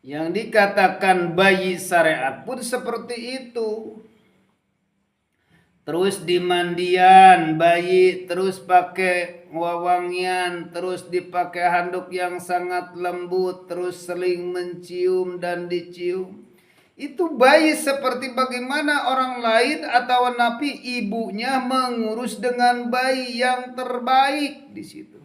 Yang dikatakan bayi syariat pun seperti itu. Terus dimandian bayi, terus pakai wewangian, terus dipakai handuk yang sangat lembut, terus seling mencium dan dicium. Itu bayi seperti bagaimana orang lain atau napi ibunya mengurus dengan bayi yang terbaik di situ.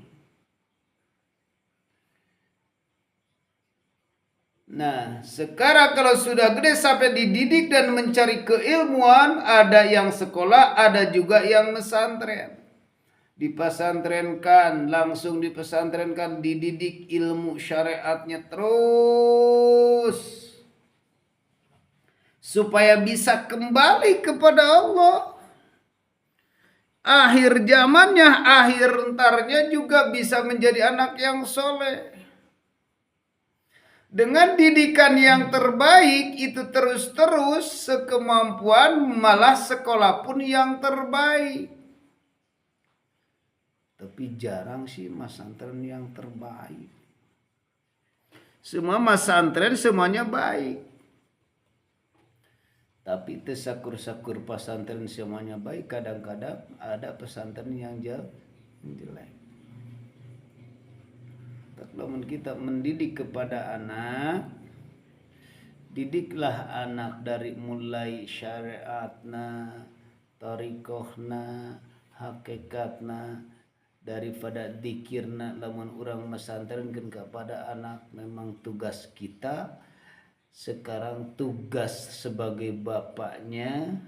Nah, sekarang kalau sudah gede sampai dididik dan mencari keilmuan, ada yang sekolah, ada juga yang pesantren. Dipesantrenkan, langsung dipesantrenkan, dididik ilmu syariatnya terus. Supaya bisa kembali kepada Allah. Akhir zamannya, akhir entarnya juga bisa menjadi anak yang soleh. Dengan didikan yang terbaik itu terus-terus sekemampuan, malah sekolah pun yang terbaik. Tapi jarang sih pesantren yang terbaik. Semua pesantren semuanya baik. Tapi tesakur-sakur pesantren semuanya baik, kadang-kadang ada pesantren yang jelek. Kalau kita mendidik kepada anak, didiklah anak dari mulai syariatna, tarikohna, hakikatna, daripada dikirna. Lamun orang mesantrenkan kepada anak, memang tugas kita sekarang, tugas sebagai bapaknya.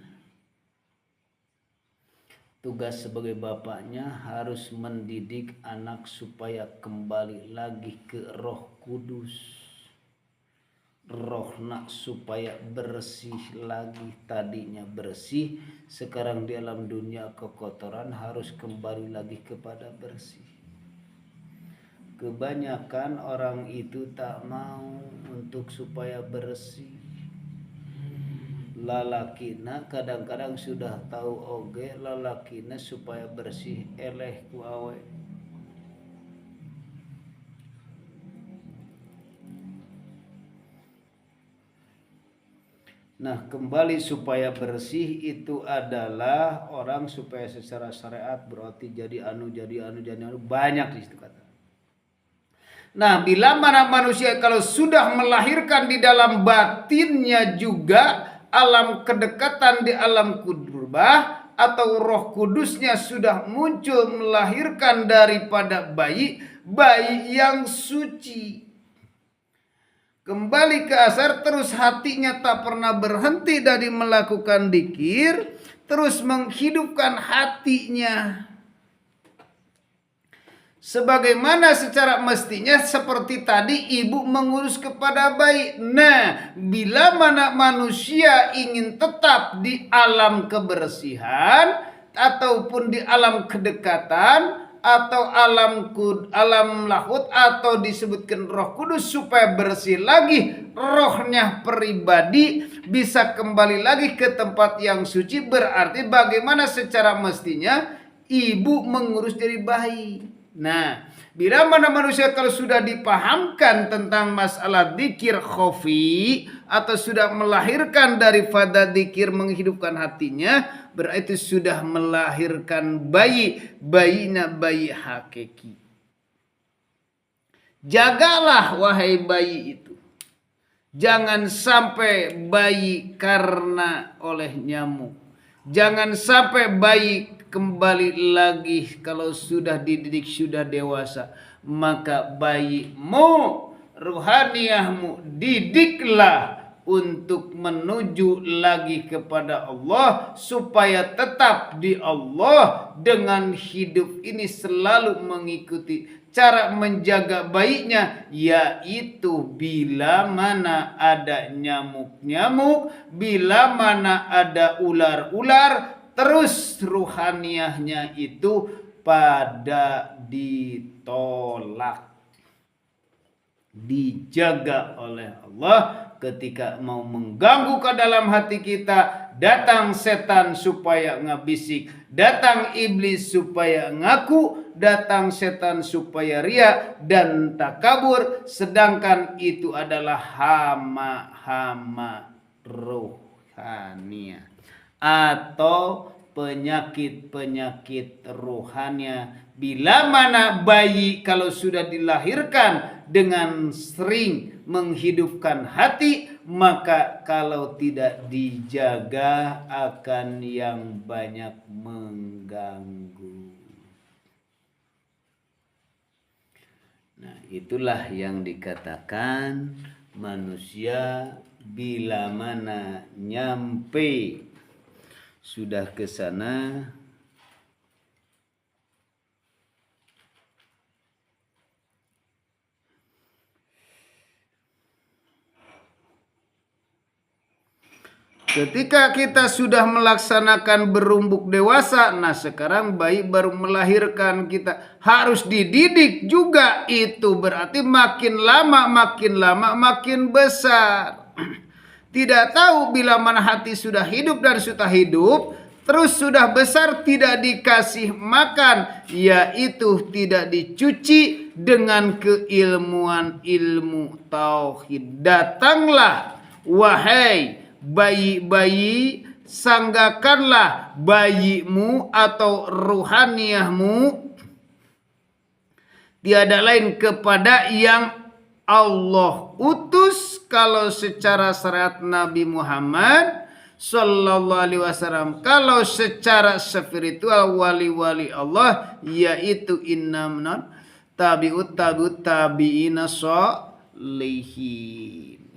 Tugas sebagai bapaknya harus mendidik anak supaya kembali lagi ke Roh Kudus. Rohna supaya bersih lagi. Tadinya bersih, sekarang di alam dunia kekotoran, harus kembali lagi kepada bersih. Kebanyakan orang itu tak mau untuk supaya bersih. Lalakina kadang-kadang sudah tahu oge, lalakina supaya bersih eleh ku awe. Nah, kembali supaya bersih itu adalah orang supaya secara syariat berarti jadi anu banyak di situ kata. Nah, bila mana manusia kalau sudah melahirkan di dalam batinnya juga alam kedekatan di alam kurbah atau Roh Kudusnya sudah muncul melahirkan daripada bayi yang suci. Kembali ke asar, terus hatinya tak pernah berhenti dari melakukan dzikir, terus menghidupkan hatinya sebagaimana secara mestinya, seperti tadi ibu mengurus kepada bayi. Nah, bila mana manusia ingin tetap di alam kebersihan ataupun di alam kedekatan atau alam lahut atau disebutkan Roh Kudus supaya bersih lagi rohnya pribadi, bisa kembali lagi ke tempat yang suci, berarti bagaimana secara mestinya ibu mengurus dari bayi. Nah, bila mana manusia kalau sudah dipahamkan tentang masalah dzikir khofi atau sudah melahirkan daripada dzikir menghidupkan hatinya, berarti sudah melahirkan bayi hakiki. Jagalah wahai bayi itu. Jangan sampai bayi karena oleh nyamuk. Jangan sampai bayi kembali lagi kalau sudah dididik, sudah dewasa. Maka bayimu, ruhaniyahmu, didiklah untuk menuju lagi kepada Allah, supaya tetap di Allah dengan hidup ini selalu mengikuti cara menjaga bayinya, yaitu bila mana ada nyamuk-nyamuk, bila mana ada ular-ular, terus ruhaniyahnya itu pada ditolak, dijaga oleh Allah. ketika mau mengganggu ke dalam hati kita, datang setan supaya ngabisik, datang iblis supaya ngaku, datang setan supaya ria dan takabur, sedangkan itu adalah hama-hama rohania atau penyakit-penyakit rohania. Bila mana bayi kalau sudah dilahirkan dengan sering menghidupkan hati, maka kalau tidak dijaga akan yang banyak mengganggu. Nah, itulah yang dikatakan manusia bila mana nyampe sudah ke sana, ketika kita sudah melaksanakan berumbuk dewasa, nah sekarang bayi baru melahirkan, kita harus dididik juga. Itu berarti makin lama makin besar. Tidak tahu bila mana hati sudah hidup dan sudah hidup, terus sudah besar tidak dikasih makan, yaitu tidak dicuci dengan keilmuan ilmu tauhid. Datanglah wahai bayi-bayi, sanggakanlah bayimu atau ruhaniyahmu tiada lain kepada yang Allah utus. Kalau secara syariat Nabi Muhammad Sallallahu Alaihi Wasallam, kalau secara spiritual wali-wali Allah, yaitu innamna tabi'ut tabi'ina sholihin,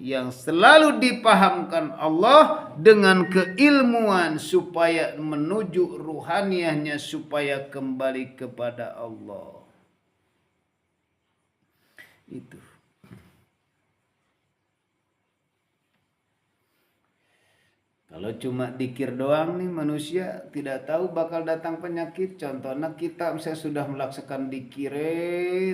yang selalu dipahamkan Allah dengan keilmuan supaya menuju ruhaniyahnya, supaya kembali kepada Allah. Itu. Kalau cuma dikir doang nih, manusia tidak tahu bakal datang penyakit. Contohnya kita misalnya sudah melaksanakan dikir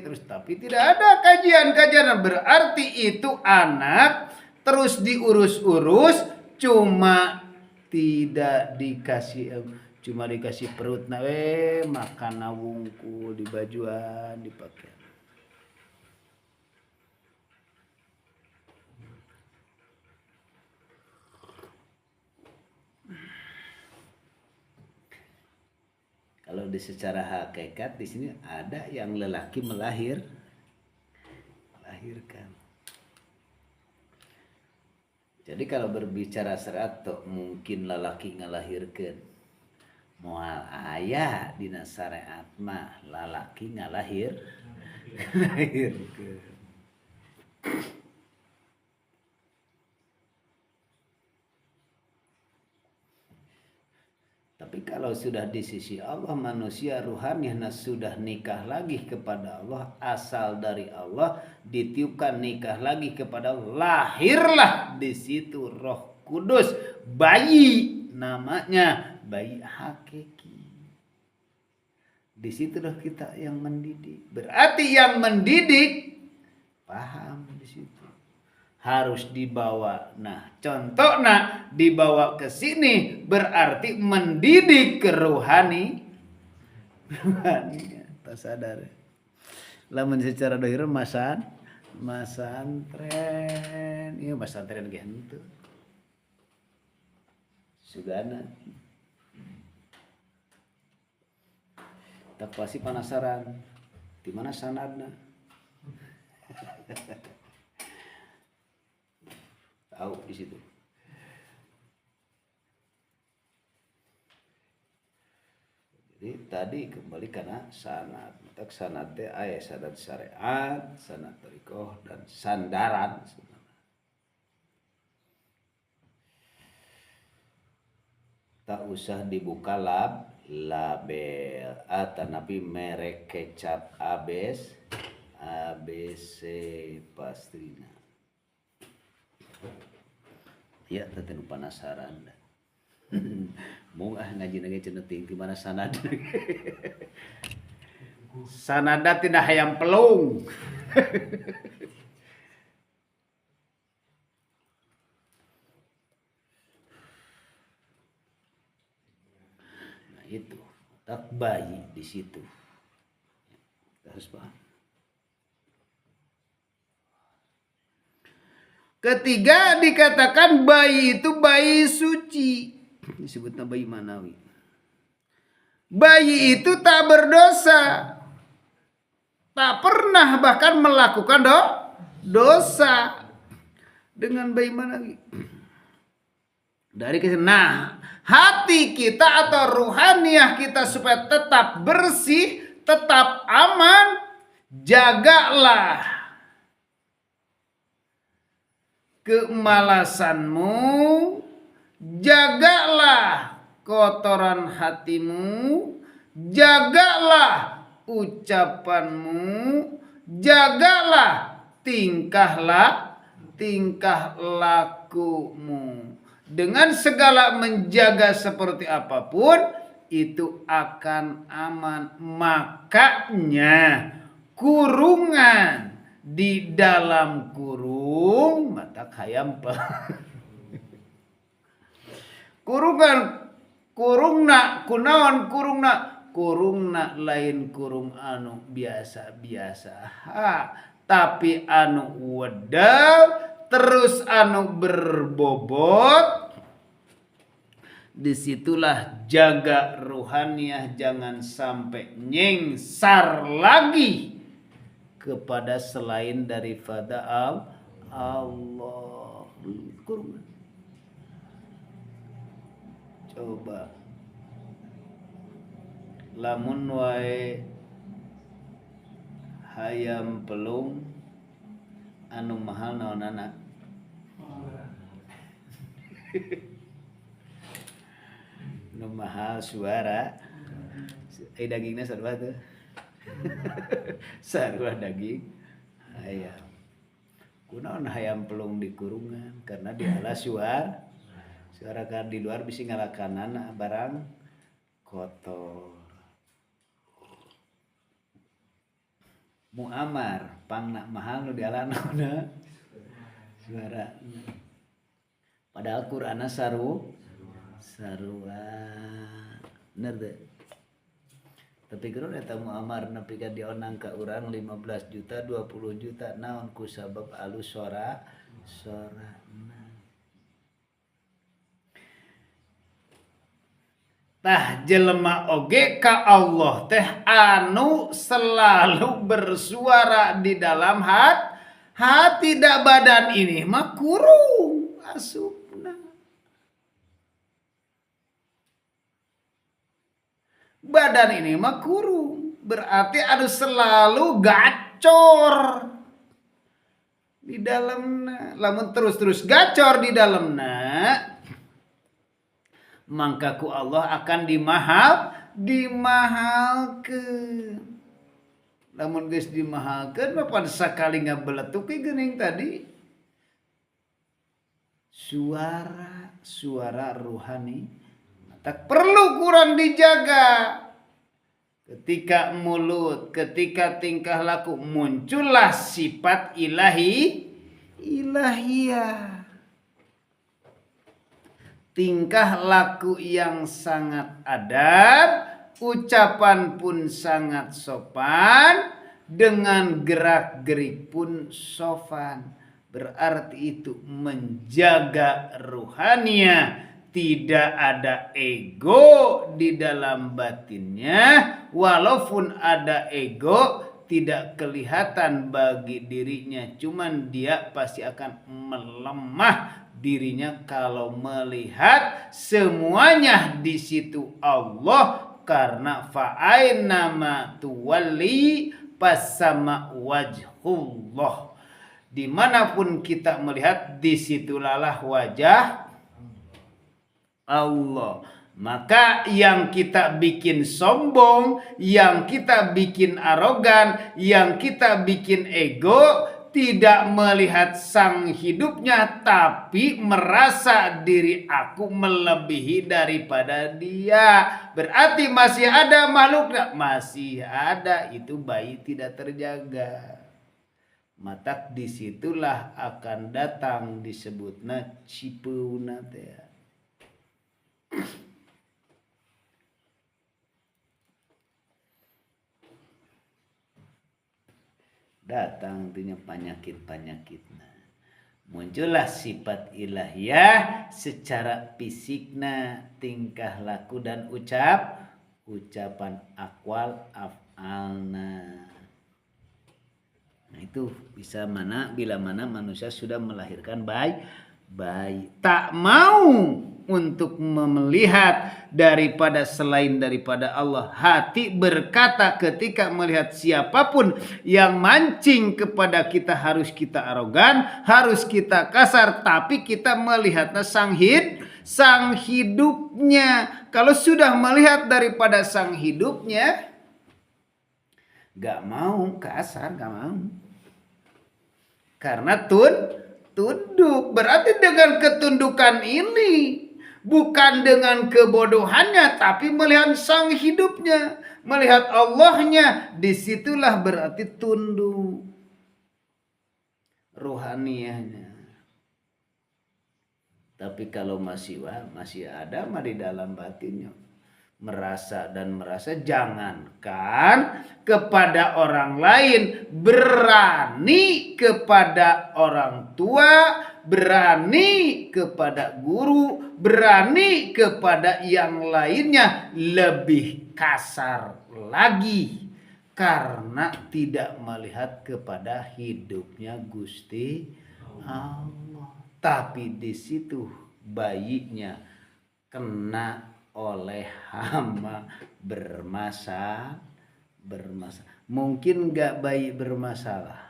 terus, tapi tidak ada kajian-kajian, berarti itu anak terus diurus-urus, cuma tidak dikasih, cuma dikasih perut makan wungkul di bajuan, dipakai. Kalau di secara hakikat di sini ada yang lelaki melahirkan. Jadi kalau berbicara syariat mungkin lelaki ngelahirkan. Moal ayah dina syariat mah lelaki ngelahirkan. Tapi kalau sudah di sisi Allah, manusia ruhaninya sudah nikah lagi kepada Allah, asal dari Allah, ditiupkan nikah lagi kepada Allah, lahirlah di situ Roh Kudus, bayi, namanya bayi hakiki. Di situ dah kita yang mendidik. Berarti yang mendidik paham di situ. Harus dibawa. Nah, contohnya dibawa ke sini berarti mendidik ke rohani. Tak sadar. Lamun secara dohir masantren. Iya masantren gitu. Sugana. Tak pasti penasaran. Di mana sanadna? Tahu di situ. Jadi tadi kembali karena sanad. Tak sanad teh aya sanad syariat, sanad thariqah dan sandaran. Tak usah dibuka label atanapi merek kecap ABC pastrina. Ya, teteh penasaran. Mau ngaji cenah ting di mana sanad. Sanada tidak hayam pelung. Itu tak bayi di situ. Harus paham. Ketiga dikatakan bayi itu bayi suci. Disebutnya bayi manawi. Bayi itu tak berdosa. Tak pernah bahkan melakukan dosa. Dengan bayi manawi. Dari nah, hati kita atau ruhaniyah kita supaya tetap bersih, tetap aman, jagalah kemalasanmu, jagalah kotoran hatimu, jagalah ucapanmu, jagalah tingkah lakumu. Dengan segala menjaga seperti apapun, itu akan aman. Makanya kurungan di dalam kurung mata hayam kurungna kunaon kurungna lain kurung anu biasa-biasa tapi anu wedal terus anu berbobot. Disitulah jaga ruhaniyah, jangan sampai nyengsar lagi kepada selain daripada Allah. Coba lamun wae hayam pelung anu mahal naonana? Nu mahal suara. Dagingnya sarua tuh. Sarua daging hayam. Kunaon hayam pelung di kurungan karena dialah suara kan di luar bisa ngalakanana barang kotor. Muamar pangna mahal nu dialana suara. Padahal Qur'ana sarua nerde. Tapi kalau eta muamar nepi ka dionang ka urang 15 juta 20 juta naon ku sabab alus sorana. Tah jelema oge ka Allah teh anu selalu bersuara di dalam hati da badan ini mah kurung asupna. Badan ini mah kurung, berarti anu selalu gacor di dalamna. Lamun terus gacor di dalamna, maka ku Allah akan dimahalkeun. Lamun geus dimahalkeun mah pan sakali ngabeletuk ke geuning tadi suara ruhani tak perlu kurang dijaga. Ketika mulut, ketika tingkah laku muncullah sifat ilahiyah. Tingkah laku yang sangat adab, ucapan pun sangat sopan, dengan gerak-gerik pun sopan. Berarti itu menjaga ruhaniyah. Tidak ada ego di dalam batinnya. Walaupun ada ego, tidak kelihatan bagi dirinya. Cuman dia pasti akan melemah dirinya kalau melihat semuanya di situ Allah. Karena fa'aina ma tuwalli fasama wajhullah. Dimanapun kita melihat, disitulah wajah Allah. Maka yang kita bikin sombong, yang kita bikin arogan, yang kita bikin ego, tidak melihat sang hidupnya, tapi merasa diri aku melebihi daripada dia. Berarti masih ada makhluk, masih ada, itu bayi tidak terjaga. Maka disitulah akan datang disebutna cipeuna teh. datang punya penyakit-penyakitna. Muncullah sifat ilahiyah secara fisikna, tingkah laku dan ucapan akwal af'alna. Nah itu bisa bila mana manusia sudah melahirkan bayi tak mau untuk melihat daripada selain daripada Allah. Hati berkata ketika melihat siapapun yang mancing kepada kita, harus kita arogan, harus kita kasar, tapi kita melihatnya sang hidupnya. Kalau sudah melihat daripada sang hidupnya, gak mau kasar, gak mau. Karena tunduk. Berarti dengan ketundukan ini, bukan dengan kebodohannya, tapi melihat sang hidupnya, melihat Allahnya, disitulah berarti tunduk rohaniyahnya. Tapi kalau masih ada di dalam batinnya, merasa, jangankan kepada orang lain, berani kepada orang tua, berani kepada guru, berani kepada yang lainnya, lebih kasar lagi karena tidak melihat kepada hidupnya Gusti Allah. Tapi di situ bayinya kena oleh hama bermasalah. Mungkin gak bayi bermasalah?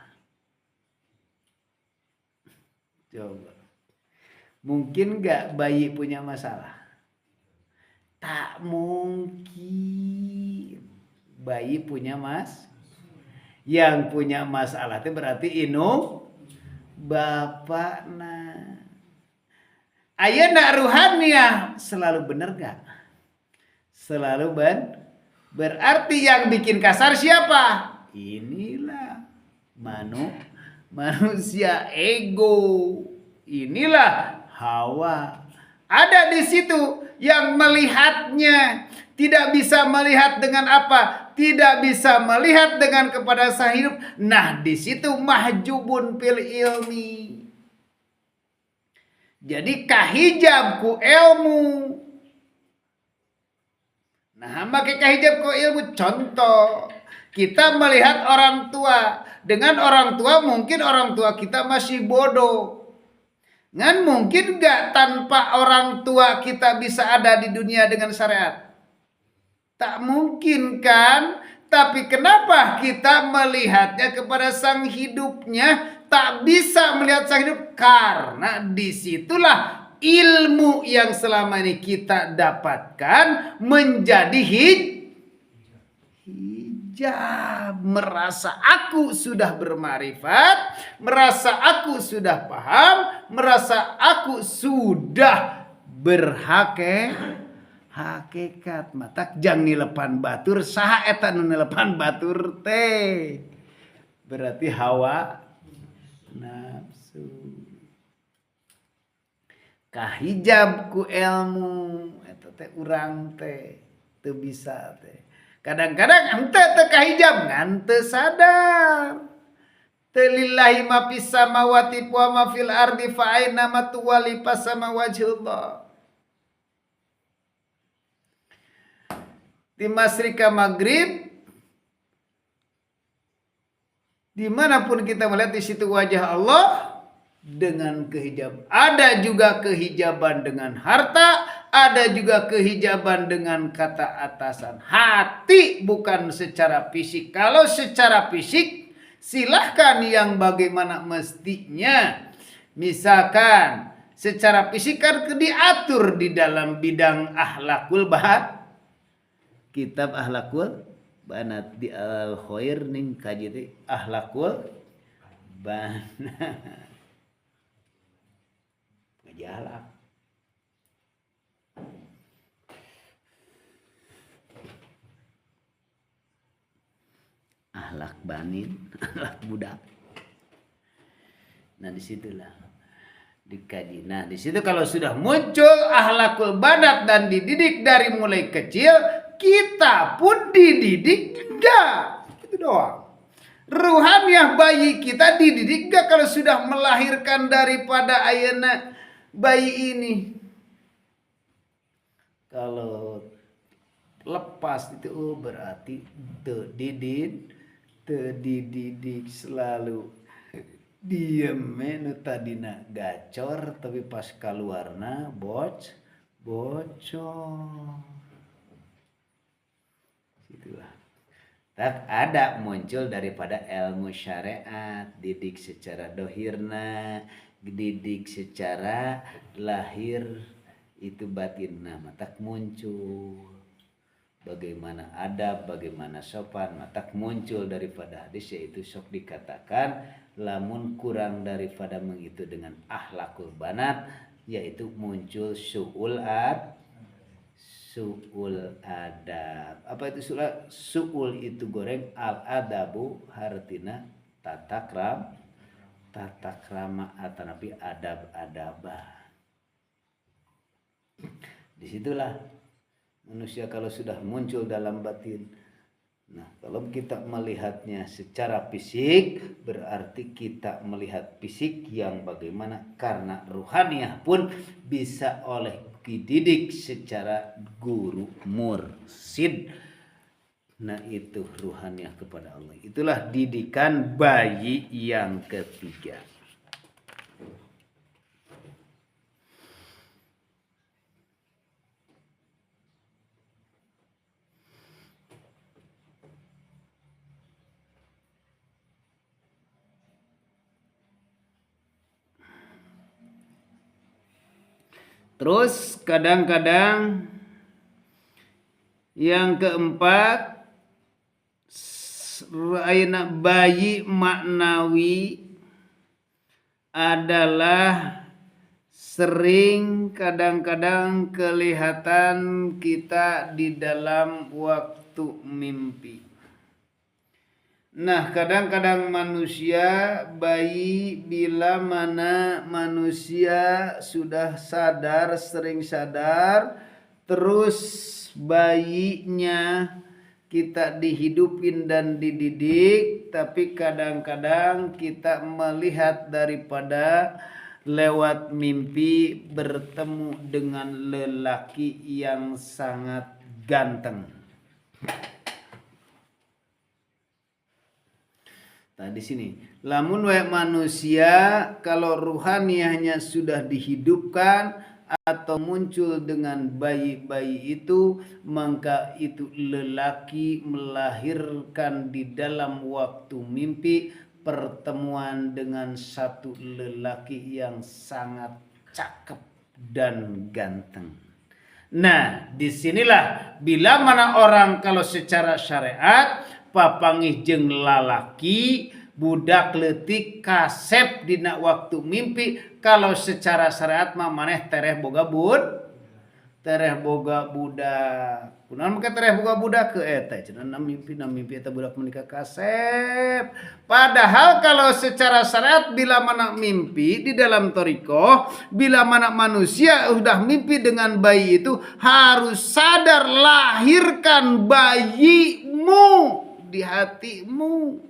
Coba. Mungkin gak bayi punya masalah? Tak mungkin. Bayi punya yang punya masalah itu berarti bapakna. Ayeuna ruhaniyah selalu benar gak? Selalu berarti yang bikin kasar siapa? Inilah manusia ego. Inilah Hawa. Ada di situ yang melihatnya tidak bisa melihat dengan apa? Tidak bisa melihat dengan kepada sang hidup. Nah, di situ mahjubun fil ilmi. Jadi kahijab ku ilmu. Nah, pakai kahijab ku ilmu. Contoh, kita melihat orang tua. Dengan orang tua, mungkin orang tua kita masih bodoh. Ngan mungkin gak tanpa orang tua kita bisa ada di dunia dengan syariat? Tak mungkin kan? Tapi kenapa kita melihatnya kepada sang hidupnya? Tak bisa melihat sang hidup karena disitulah ilmu yang selama ini kita dapatkan menjadi hijab. Merasa aku sudah bermarifat, merasa aku sudah paham, merasa aku sudah hakikat. Matak jang nilepan batur, saha eta nu nilepan batur teh? Berarti hawa nafsu. Kahijab ku ilmu eta teh urang teh teu bisa teh. Kadang-kadang henteu teu kahijab ngan teu sadar. Teu lillahi ma fis samawati wa ma fil ardi fa aina ma tuwalli fasama wajhullah. Di masrika maghrib, dimanapun kita melihat di situ wajah Allah dengan kehijab. Ada juga kehijaban dengan harta, ada juga kehijaban dengan kata atasan. Hati bukan secara fisik. Kalau secara fisik silahkan yang bagaimana mestinya. Misalkan secara fisik kan diatur di dalam bidang akhlakul kitab akhlakul banat di al khair ning kaji teh akhlakul banat ngajalak akhlak banin akhlak budak. Nah disitulah dikaji. Nah disitu kalau sudah muncul akhlakul banat dan dididik dari mulai kecil, kita pun dididik enggak. Itu doang. Ruhaniah bayi kita dididik gak kalau sudah melahirkan daripada ayana bayi ini? Kalau lepas itu berarti terdidik selalu diem menu tadina gacor tapi pas keluarna bocor. Itulah. Tak ada muncul daripada ilmu syariat, didik secara dohirna, didik secara lahir itu batinna, tak muncul. Bagaimana adab, bagaimana sopan, tak muncul daripada hadis, yaitu sok dikatakan lamun kurang daripada mengitu dengan akhlakul banat, yaitu muncul su'ul adab. Apa itu su'ul itu goreng, al adabu hartina tata krama atanapi adab-adabah. Disitulah manusia kalau sudah muncul dalam batin. Nah, kalau kita melihatnya secara fisik, berarti kita melihat fisik yang bagaimana, karena ruhaniah pun bisa oleh dididik secara guru mursid. Nah, itu ruhaniah kepada Allah. Itulah didikan bayi yang ketiga. Terus kadang-kadang yang keempat, bayi maknawi adalah sering kadang-kadang kelihatan kita di dalam waktu mimpi. Nah, kadang-kadang manusia, bayi, bila mana manusia sudah sadar, sering sadar, terus bayinya kita dihidupin dan dididik, tapi kadang-kadang kita melihat daripada lewat mimpi bertemu dengan lelaki yang sangat ganteng. Nah, di sini lamun manusia kalau ruhaniahnya sudah dihidupkan atau muncul dengan bayi-bayi itu, maka itu lelaki melahirkan di dalam waktu mimpi pertemuan dengan satu lelaki yang sangat cakep dan ganteng. Nah, disinilah bila mana orang kalau secara syariat papangih jeung lalaki budak leutik kasep dina waktu mimpi, kalau secara syariat mah maneh tereh boga budak. Kunaon maka tereh boga budak ke eta cenah mimpi eta budak menikah kasep. Padahal kalau secara syariat bila mana mimpi di dalam thariqah, bila mana manusia udah mimpi dengan bayi itu harus sadar, lahirkan bayimu di hatimu,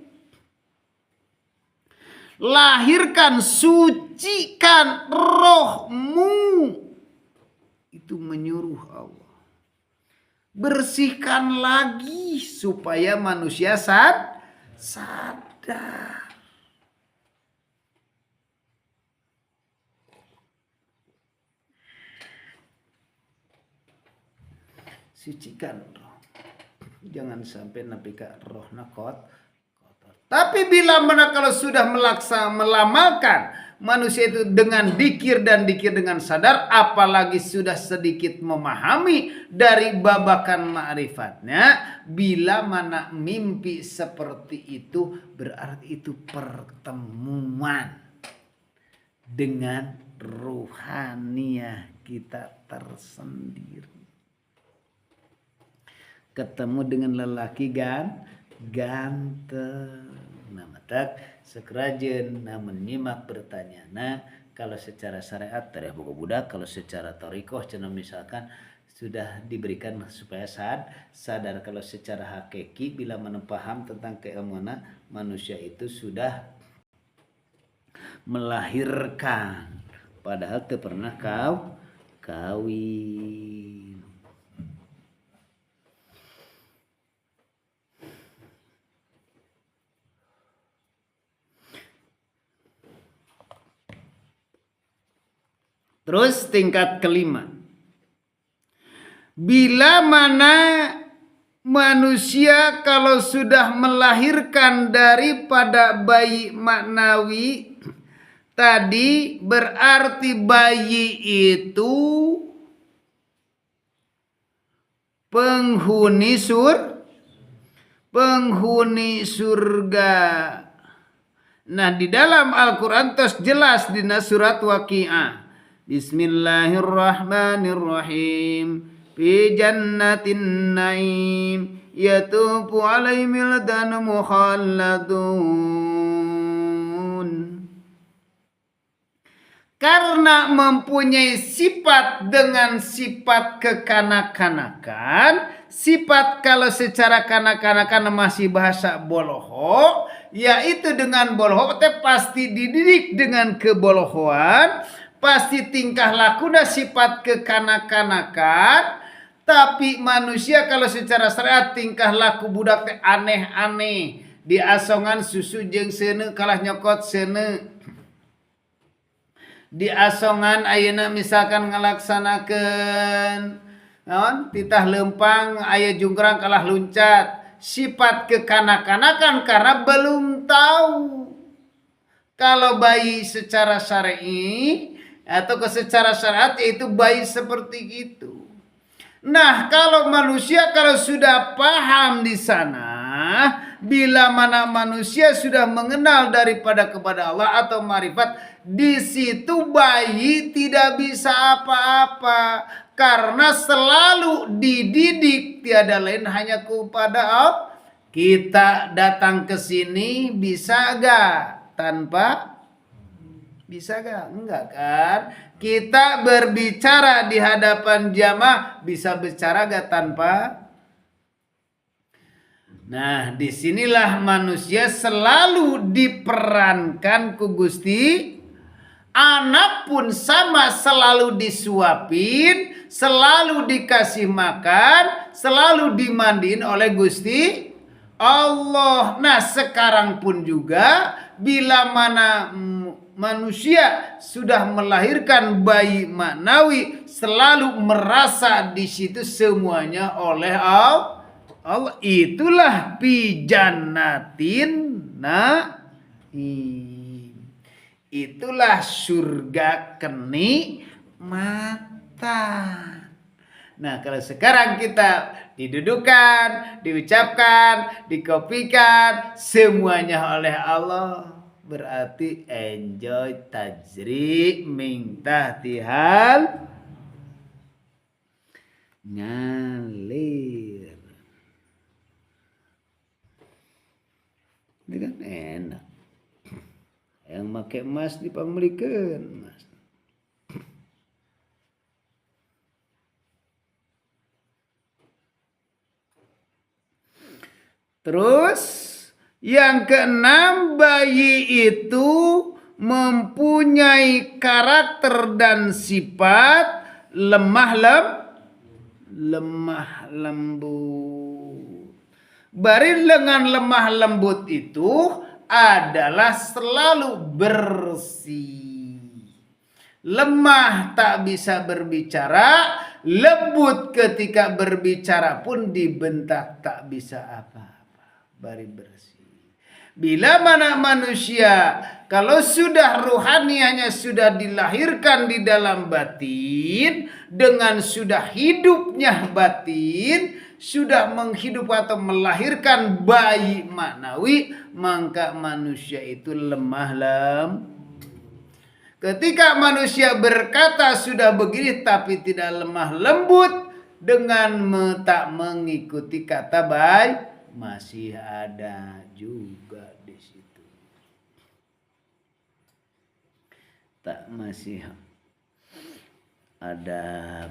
lahirkan, sucikan rohmu. Itu menyuruh Allah. Bersihkan lagi supaya manusia sadar. Sucikan roh. Jangan sampai napika rohna kotor. Tapi bila mana kalau sudah melamalkan manusia itu dengan dikir dan dikir dengan sadar, apalagi sudah sedikit memahami dari babakan ma'rifatnya, bila mana mimpi seperti itu berarti itu pertemuan dengan ruhaniah kita tersendiri. Ketemu dengan lelaki ganteng. Nah, matak sekerajen menyimak bertanya. Nah, kalau secara syariat tereh boga budak, kalau secara thariqah cenah misalkan sudah diberikan supaya sadar kalau secara hakiki bila paham tentang keilmuan manusia itu sudah melahirkan padahal teu pernah kawin. Terus tingkat kelima, bila mana manusia kalau sudah melahirkan daripada bayi maknawi tadi, berarti bayi itu penghuni surga. Nah, di dalam Al-Qur'an terus jelas di surat Waqiah. Bismillahirrahmanirrahim. Fi jannatin naim yatufu alaihim wildan mukhalladun. Karena mempunyai sifat dengan sifat kekanak-kanakan, sifat kalau secara kanak-kanakan masih bahasa boloho, yaitu dengan boloho pasti dididik dengan kebolohoan, pasti tingkah laku dan sifat kekanak-kanakan. Tapi manusia kalau secara syariat tingkah laku budak teh aneh-aneh, diasongan susu jeung seuneu kalah nyokot seuneu, diasongan ayeuna misalkan ngalaksanakeun naon titah lempang aya jungkrang kalah luncat, sifat kekanak-kanakan karena belum tahu kalau bayi secara syar'i atau secara syariat yaitu bayi seperti itu. Nah, kalau manusia kalau sudah paham di sana, bila mana manusia sudah mengenal daripada kepada Allah atau marifat, di situ bayi tidak bisa apa-apa karena selalu dididik tiada lain hanya kepada Allah. Kita datang ke sini bisa gak tanpa? Bisa gak? Enggak kan? Kita berbicara di hadapan jamaah bisa bicara gak tanpa? Nah, disinilah manusia selalu diperankan ku Gusti. Anak pun sama, selalu disuapin, selalu dikasih makan, selalu dimandiin oleh Gusti Allah. Nah, sekarang pun juga bila mana manusia sudah melahirkan bayi maknawi, selalu merasa di situ semuanya oleh Allah. Itulah pijannatin naim. Itulah surga kenikmatan. Nah, kalau sekarang kita didudukan, diucapkan, dikopikan semuanya oleh Allah, berarti enjoy tajri min tahtihal ngalir. Itu kan enak. Yang make emas dipamrikeun emas. Terus yang keenam, bayi itu mempunyai karakter dan sifat lemah lembut. Bari dengan lemah lembut itu adalah selalu bersih. Lemah tak bisa berbicara, lembut ketika berbicara pun dibentak tak bisa apa-apa. Bari bersih. Bila mana manusia kalau sudah ruhanianya sudah dilahirkan di dalam batin, dengan sudah hidupnya batin, sudah menghidup atau melahirkan bayi maknawi, maka manusia itu lemah Ketika manusia berkata sudah begini tapi tidak lemah lembut dengan tak mengikuti kata baik, masih ada juga di situ. Tak masih ada.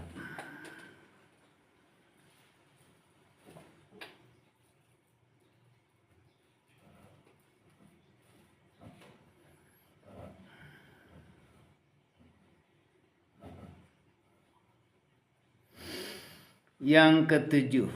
Yang ketujuh.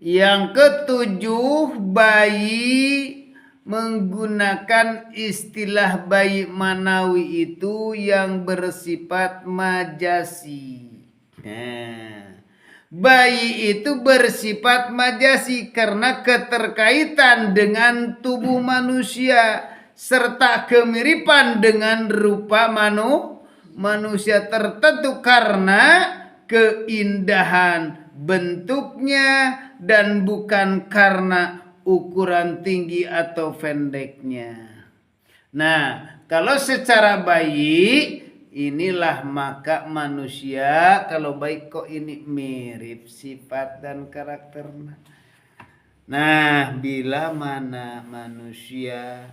Yang ketujuh, bayi menggunakan istilah bayi manawi itu yang bersifat majasi. Nah, bayi itu bersifat majasi karena keterkaitan dengan tubuh manusia serta kemiripan dengan rupa manusia tertentu karena keindahan bentuknya dan bukan karena ukuran tinggi atau pendeknya. Nah, kalau secara bayi, inilah maka manusia kalau baik kok ini mirip sifat dan karakternya. Nah, bila mana manusia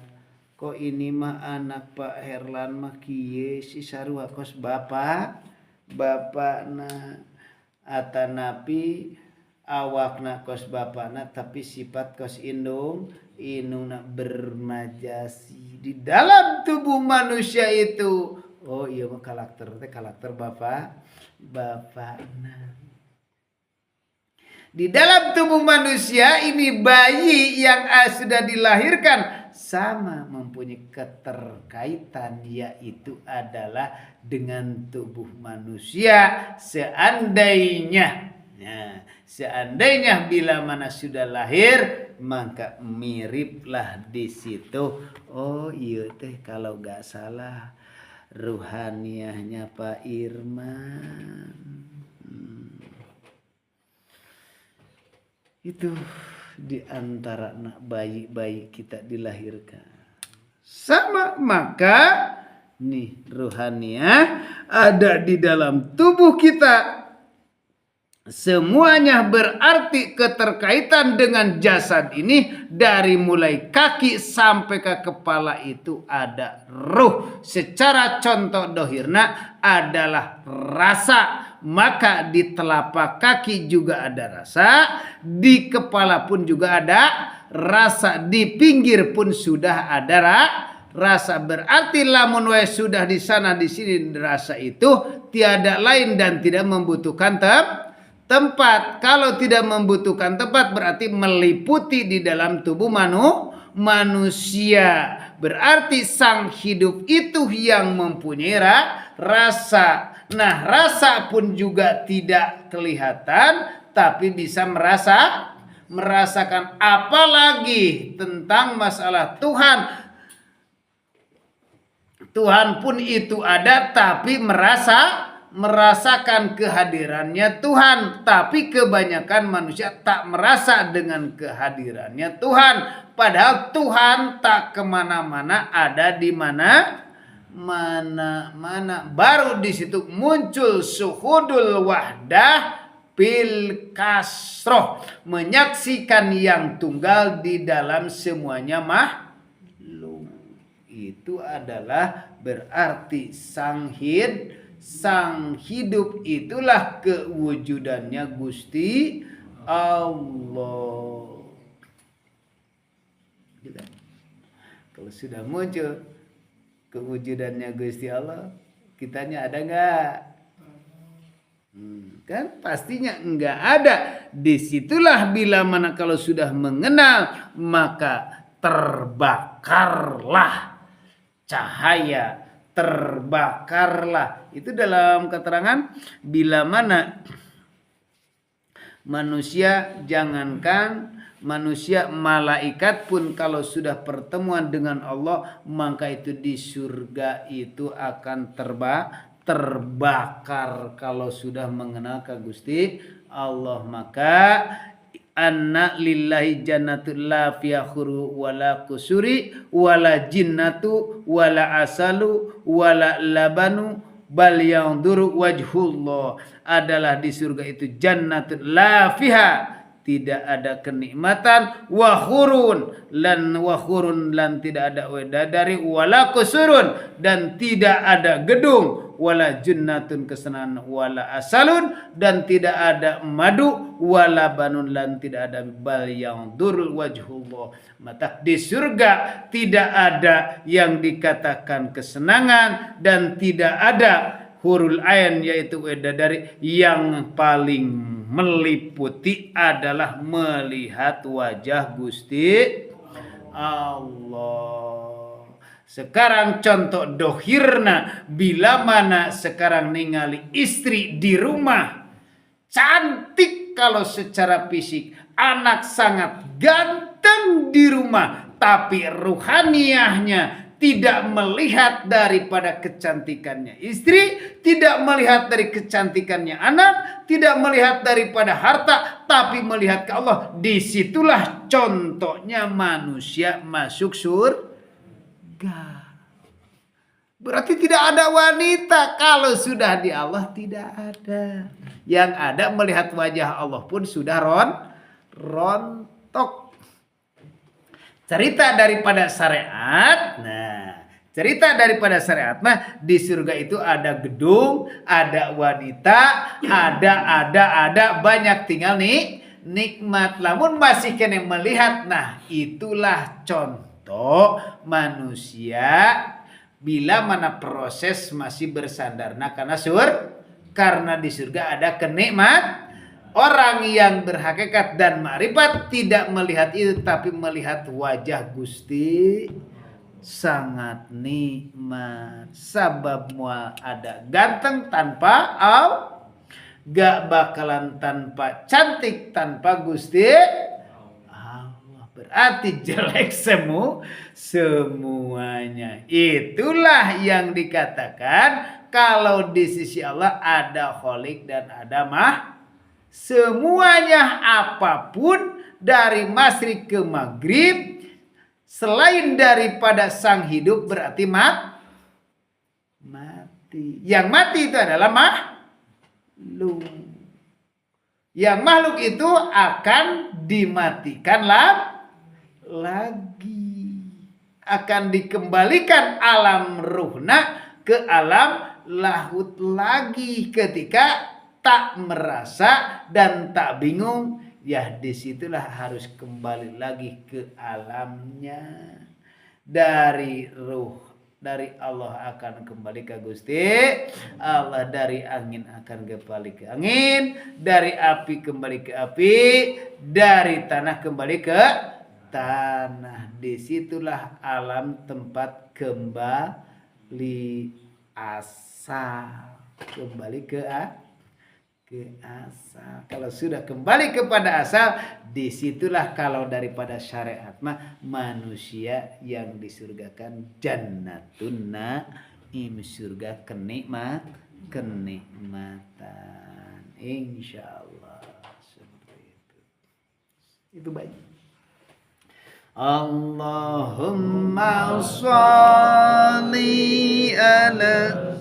kok ini mah anak Pak Herlan mah kiye si sarua kos bapak nah atanapi awakna kos bapakna tapi sifat kos indungna bermajasi di dalam tubuh manusia itu. Oh iya mah karakter bapakna. Di dalam tubuh manusia ini bayi yang sudah dilahirkan sama mempunyai keterkaitan, yaitu adalah dengan tubuh manusia seandainya bila mana sudah lahir maka miriplah di situ. Oh iya teh kalau gak salah ruhaniahnya Pak Irman. Itu di antara anak bayi-bayi kita dilahirkan. Sama maka nih ruhaniah ada di dalam tubuh kita. Semuanya berarti keterkaitan dengan jasad ini dari mulai kaki sampai ke kepala itu ada ruh. Secara contoh dohirna adalah rasa. Maka di telapak kaki juga ada rasa, di kepala pun juga ada rasa, di pinggir pun sudah ada rasa. Berarti lamun wae sudah di sana di sini rasa itu tiada lain dan tidak membutuhkan tempat. Kalau tidak membutuhkan tempat berarti meliputi di dalam tubuh manusia. Berarti sang hidup itu yang mempunyai rasa. Nah, rasa pun juga tidak kelihatan tapi bisa merasakan. Apalagi tentang masalah Tuhan. Tuhan pun itu ada tapi merasakan kehadirannya Tuhan. Tapi kebanyakan manusia tak merasa dengan kehadirannya Tuhan. Padahal Tuhan tak kemana-mana, ada di mana baru di situ muncul suhudul wahdah bil kasroh, menyaksikan yang tunggal di dalam semuanya makhluk. Itu adalah berarti sang hidup itulah kewujudannya Gusti Allah. Kalau sudah muncul kewujudannya Gusti Allah, kitanya ada enggak? Kan pastinya enggak ada. Disitulah bila mana kalau sudah mengenal maka terbakarlah cahaya, terbakarlah. Itu dalam keterangan bila mana manusia, jangankan manusia, malaikat pun kalau sudah pertemuan dengan Allah maka itu di surga itu akan terbakar kalau sudah mengenal ke Gusti Allah. Maka anna lillahi jannatul la fiyakhuru wala kusuri wala jinnatu wala asalu wala labanu bal yanduru wajhullah. Adalah di surga itu jannatul la fiha, tidak ada kenikmatan, wahurun lan tidak ada widadari, wala kusurun dan tidak ada gedung, wala junnatun kesenangan, wala asalun dan tidak ada madu, wala banun lan tidak ada bal yang durul wajhullah. Maka di surga tidak ada yang dikatakan kesenangan dan tidak ada hurul ain yaitu widadari yang paling meliputi adalah melihat wajah Gusti Allah. Sekarang contoh dohirna, bila mana sekarang ningali istri di rumah cantik kalau secara fisik, anak sangat ganteng di rumah, tapi ruhaniyahnya tidak melihat daripada kecantikannya istri, tidak melihat dari kecantikannya anak, tidak melihat daripada harta, tapi melihat ke Allah. Disitulah contohnya manusia masuk surga. Berarti tidak ada wanita kalau sudah di Allah, tidak ada. Yang ada melihat wajah Allah pun sudah rontok. Cerita daripada syariat. Nah, cerita daripada syariat mah di surga itu ada gedung, ada wanita, ada banyak, tinggal nih nikmat. Lamun masih kena melihat. Nah, itulah contoh manusia bila mana proses masih bersandar karena di surga ada kenikmat. Orang yang berhakikat dan ma'rifat tidak melihat itu, tapi melihat wajah Gusti sangat nikmat. Sabab mual ada ganteng tanpa gak bakalan tanpa cantik tanpa Gusti Allah. Berarti jelek semuanya. Itulah yang dikatakan kalau di sisi Allah ada kholik dan ada semuanya apapun dari masyrik ke maghrib selain daripada sang hidup berarti mati. Yang mati itu adalah makhluk. Yang makhluk itu akan dimatikan lagi. Akan dikembalikan alam ruhna ke alam lahut lagi ketika tak merasa dan tak bingung, ya disitulah harus kembali lagi ke alamnya. Dari ruh, dari Allah akan kembali ke Gusti Allah, dari angin akan kembali ke angin, dari api kembali ke api, dari tanah kembali ke tanah. Disitulah alam tempat kembali asal, kembali ke asal. Kalau sudah kembali kepada asal, disitulah kalau daripada syariat mah manusia yang disurgakan jannatun naim, surga kenikmatan. Insyaallah seperti itu. Itu baik. Allahumma sholli ala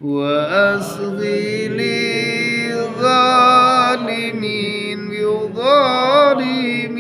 وأصغي للظالمين بظالمين